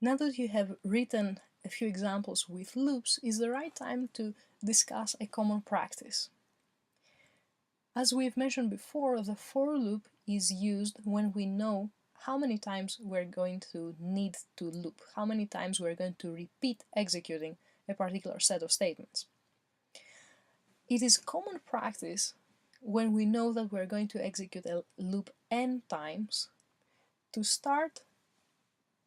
Now that you have written a few examples with loops, is the right time to discuss a common practice. As we've mentioned before, the for loop is used when we know how many times we're going to need to loop, how many times we're going to repeat executing a particular set of statements. It is common practice when we know that we're going to execute a loop n times to start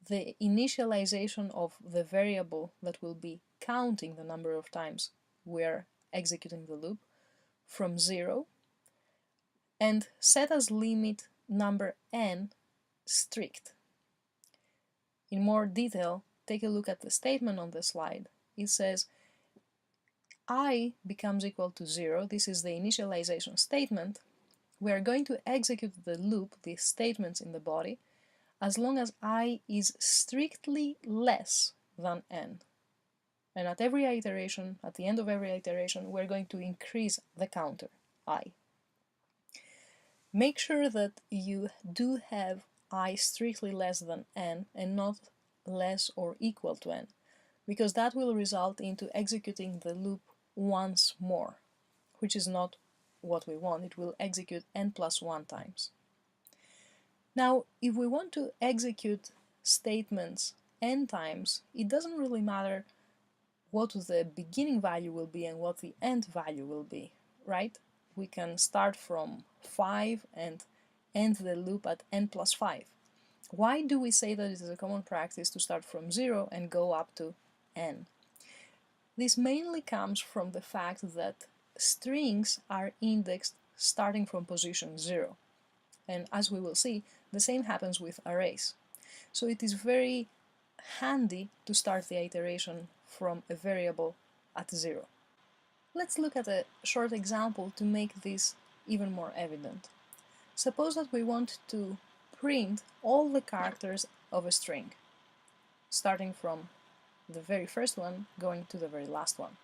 the initialization of the variable that will be counting the number of times we're executing the loop from 0 and set as limit number n strict. In more detail, take a look at the statement on the slide. It says I becomes equal to 0. This is the initialization statement. We are going to execute the loop, the statements in the body, as long as I is strictly less than n. And at every iteration, at the end of every iteration, we're going to increase the counter, I. Make sure that you do have I strictly less than n and not less or equal to n, because that will result into executing the loop once more, which is not what we want. It will execute n plus 1 times. Now, if we want to execute statements n times, it doesn't really matter what the beginning value will be and what the end value will be, right? We can start from 5 and end the loop at n plus 5. Why do we say that it is a common practice to start from 0 and go up to n? This mainly comes from the fact that strings are indexed starting from position 0. And as we will see, the same happens with arrays. So it is very handy to start the iteration from a variable at 0. Let's look at a short example to make this even more evident. Suppose that we want to print all the characters of a string, starting from the very first one going to the very last one.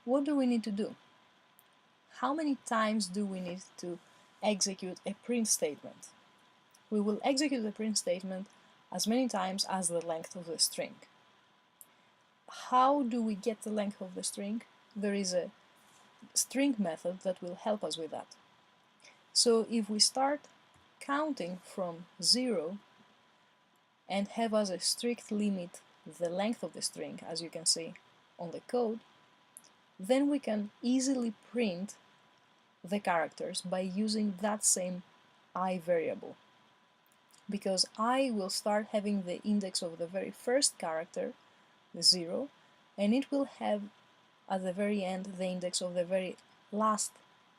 What do we need to do? How many times do we need to execute a print statement? We will execute the print statement as many times as the length of the string. How do we get the length of the string? There is a string method that will help us with that. So if we start counting from 0 and have as a strict limit the length of the string, as you can see on the code, then we can easily print the characters by using that same I variable. Because I will start having the index of the very first character, 0, and it will have at the very end the index of the very last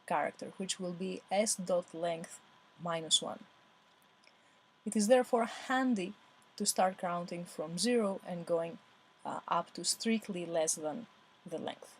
character, which will be s.length minus 1. It is therefore handy to start counting from 0 and going up to strictly less than the length.